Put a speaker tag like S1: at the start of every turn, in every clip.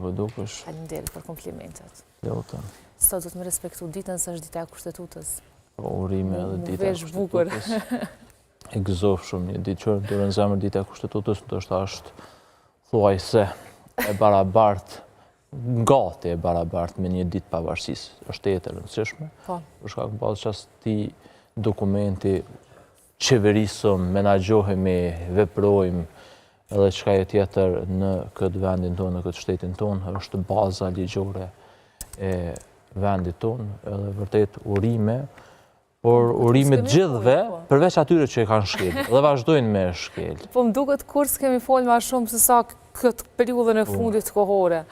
S1: po dukesh.
S2: Faleminderit për komplimentet.
S1: Lutëm.
S2: Sot do të më respektu ditën se është dita e Kushtetutës.
S1: Po urime edhe dita e
S2: Vesh bukur.
S1: Kushtetutës. E gëzof shumë një ditë që durën zemër dita e Kushtetutës, ndoshta është thuajse e barabartë, gati e barabartë me një ditë pavarësisë. Është e rëndësishme.
S2: Po.
S1: Për shkak bazë çasti dokumenti qeverisëm, menaxhohemi, veprojmë edhe çka tjetër në këtë vendin tonë, në këtë shtetin tonë, është baza ligjore e vendit tonë, edhe vërtet urime, por urime të gjithëve, përveç atyre që e kanë shkel, dhe vazhdojnë me shkel.
S2: Po më duket kur s'kemi folë ma shumë se sa këtë periudhën e fundit kohore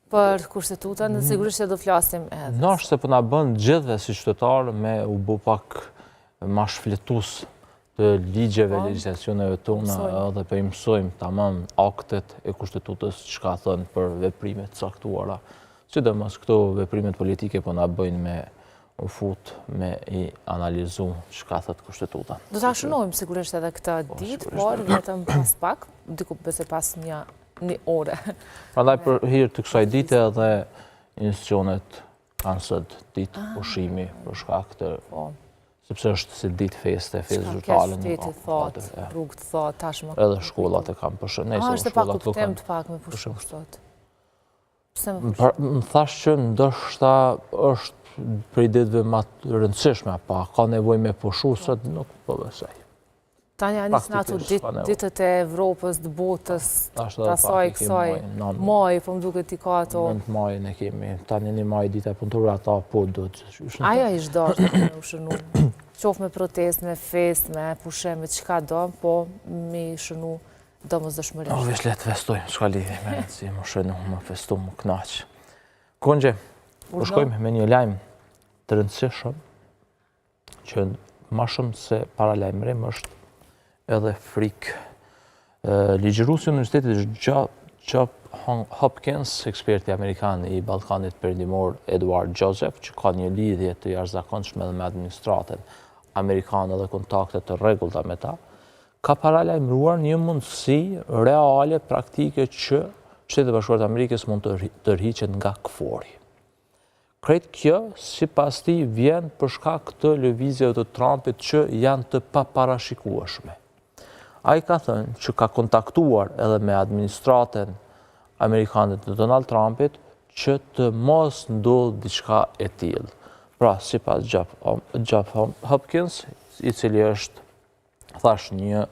S2: për Kushtetutën, dhe sigurisht që do flasim edhe.
S1: Nashtë se po na bën gjithëve si qytetarë me u bë pak ma shfletus të ligjeve, legjislacioneve tona, edhe për i mësojmë tamam aktet e Kushtetutës që ka thënë për veprimet caktuara. Sidomos këto veprimet politike po na bëjnë me u fut me i analizu që ka thëtë Kushtetuta.
S2: Do ta shënojmë sigurisht edhe këtë ditë, por vetëm pas pak, diku bese pas një ore.
S1: Prandaj për hir të kësaj dite edhe institucionet kanë sot ditë pushimi për shkak të sepse është si ditë feste zyrtare.
S2: Shteti thot, rrugë të thot, tashmë.
S1: Edhe shkollat e kanë pushim.
S2: Është pak u them të pak me pushim sot.
S1: Më thash që ndoshta është prej ditëve më të rëndësishme, pa ka nevojë me pushu, sot nuk po besoj.
S2: Tani anis në ato ditët e Evropës, të botës, të asaj kësaj, maj, po më duket i ka ato.
S1: 9 maj ne kemi, tani një maj dita e punëtorëve, ata po do të...
S2: Aja ishtë darë të u shënu, qof me protest, me fest, me pushim, me qka do, po me shënu do mos dëshmërisht.
S1: Vesh le të festojmë, s'ka lidhje me si më shënu, më festu, më knaq. Kongje, po shkojmë me një lajm të rëndësishëm, që ma shumë se para lajmërim është edhe frikë. Ligjëruesi i Universitetit Johns Hopkins, eksperti amerikan i Ballkanit Perëndimor Edward Joseph, që ka një lidhje të jashtëzakonshme edhe me administratën amerikane dhe kontakte të rregullta me ta, ka paralajmëruar një mundësi reale, praktike që Shtetet e Bashkuara të Amerikës mund të tërhiqet nga KFOR-i. Krejt kjo, sipas tij, vjen për shkak të lëvizjeve të Trumpit që janë të paparashikueshme. Ai ka thënë që ka kontaktuar edhe me administratën amerikane të Donald Trumpit që të mos ndodhë diçka e tillë. Pra, sipas Johns Hopkins, i cili është, thash, një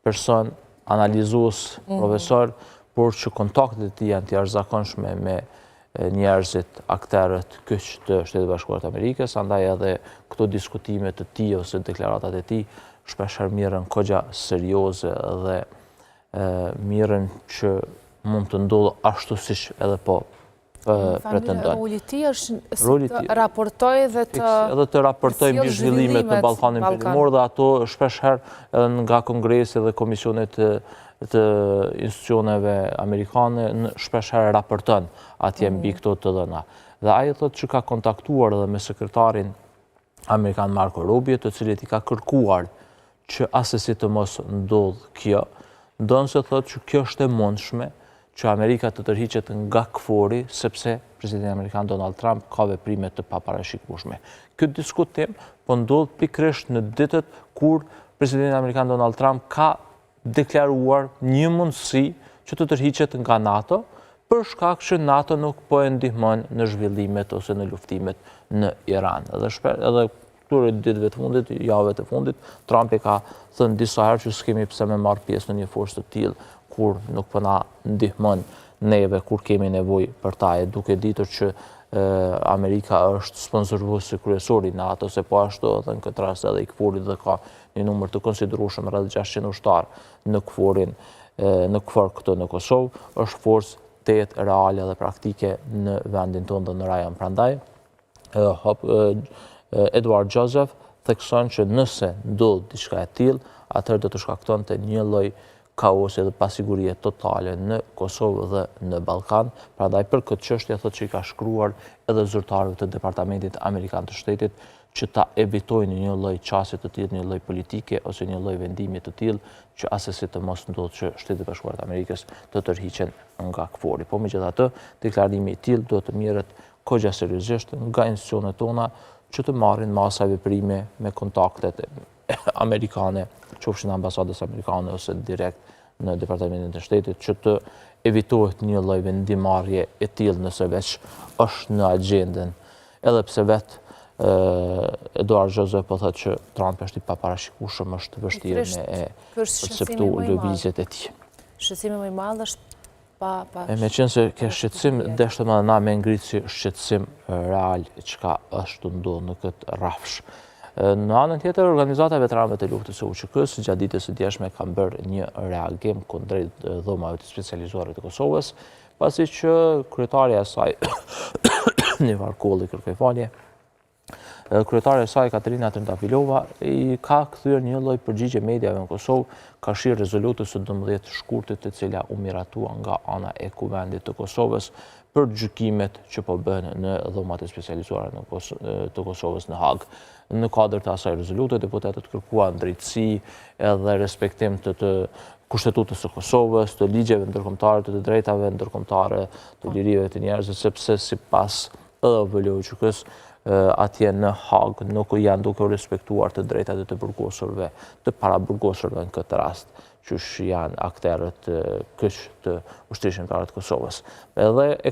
S1: person analizues, profesor, por që kontaktet e tij janë të jashtëzakonshme me njerëzit, akterët kyç të Shtetit Bashkuar të Amerikës, andaj edhe këto diskutime të tij ose deklaratat e tij shpeshherë mirën kogja serioze dhe mirën që mund të ndodhë ashtu siç edhe po pretendojnë.
S2: Roli i tij është të raportojë dhe
S1: të raportojë mbi zhvillimet në Ballkanin Perëndimor dhe ato shpeshherë edhe nga kongresi dhe komisionet të institucioneve amerikane shpeshherë raporton atje mbi këto të dhëna. Dhe ai thotë që ka kontaktuar edhe me sekretarin amerikan Marco Rubio, të cilit i ka kërkuar që asesi të mos ndodh kjo, ndonse thotë që kjo është e mundshme që Amerika të tërhiqet nga KFOR-i, sepse presidenti amerikan Donald Trump ka veprime të paparashikueshme. Ky diskutim po ndodh pikërisht në ditët kur presidenti amerikan Donald Trump ka deklaruar një mundësi që të tërhiqet nga NATO, për shkak që NATO nuk po e ndihmon në zhvillimet ose në luftimet në Iran. Edhe këtyre ditëve të fundit, javëve të fundit, Trump e ka thënë disa herë që s'kemi pse me marrë pjesë në një forcë të tillë kur nuk po na ndihmon neve kur kemi nevojë për ta, duke ditur që Amerika është sponsoruesi kryesor i NATO, se po ashtu edhe në këtë rast edhe i KFOR-i dhe ka një numër të konsiderueshëm rreth 600 ushtarë në KFOR këtu në Kosovë, është forcë tetë reale dhe praktike në vendin tonë dhe në rajon. Prandaj Edward Joseph thekson që nëse ndodh diçka e tillë, atëherë do të shkaktonte një lloj kaos edhe pasigurie totale në Kosovë dhe në Ballkan. Prandaj për këtë çështje thotë që i ka shkruar edhe zyrtarëve të Departamentit Amerikan të Shtetit që ta evitojnë një lloj çasti të tillë, një lloj politike ose një lloj vendimi të tillë që asesi të mos ndodhë që Shtetet e Bashkuara të Amerikës të tërhiqen nga KFOR-i. Po megjithatë, deklarimi i tillë duhet të merret kogja seriozisht nga institucionet tona që të marrin masa veprime me kontaktet amerikane, qofshin ambasadës amerikane ose direkt në Departamentin e Shtetit, që të evitohet një lloj vendimarrje e tillë nëse veç është në agjendën. Edhe pse vetë Eduard Joseph po thotë që Trump është i paparashikueshëm, është vështirë me e perceptu lëvizjet e tij.
S2: Shqetësimi më i madh është pa
S1: me qenë se ke shqetësim, deshte më na me ngritë si shqetësim real çka është ndodhur në këtë rrafsh. Në anën tjetër, organizata e veteranëve të luftës së UÇK-s gjatë ditës së djeshme kanë bërë një reagim kundrejt dhomave të specializuara të Kosovës, pasi që kryetaria e saj Nivar Kolli, kërkoj falje, kryetaria e saj Katerina Trentafilova i ka kthyer një lloj përgjigje mediave në Kosovë, ka shirë rezolutës së 12 shkurtit, e cila u miratua nga ana e Kuvendit të Kosovës për gjykimet që po bëhen në dhomat e specializuara të Kosovës në Hag. Në kuadër të asaj rezolute, deputetët kërkuan drejtësi edhe respektim të Kushtetutës së Kosovës, të ligjeve ndërkombëtare, të drejtave ndërkombëtare, të lirive të njerëzve, sepse sipas edhe VLUÇK-s atje në Hag nuk janë duke u respektuar të drejtat e të burgosurve, të paraburgosurve në këtë rast, që janë akterët kyç të ushtrisë shqiptare të Kosovës. Edhe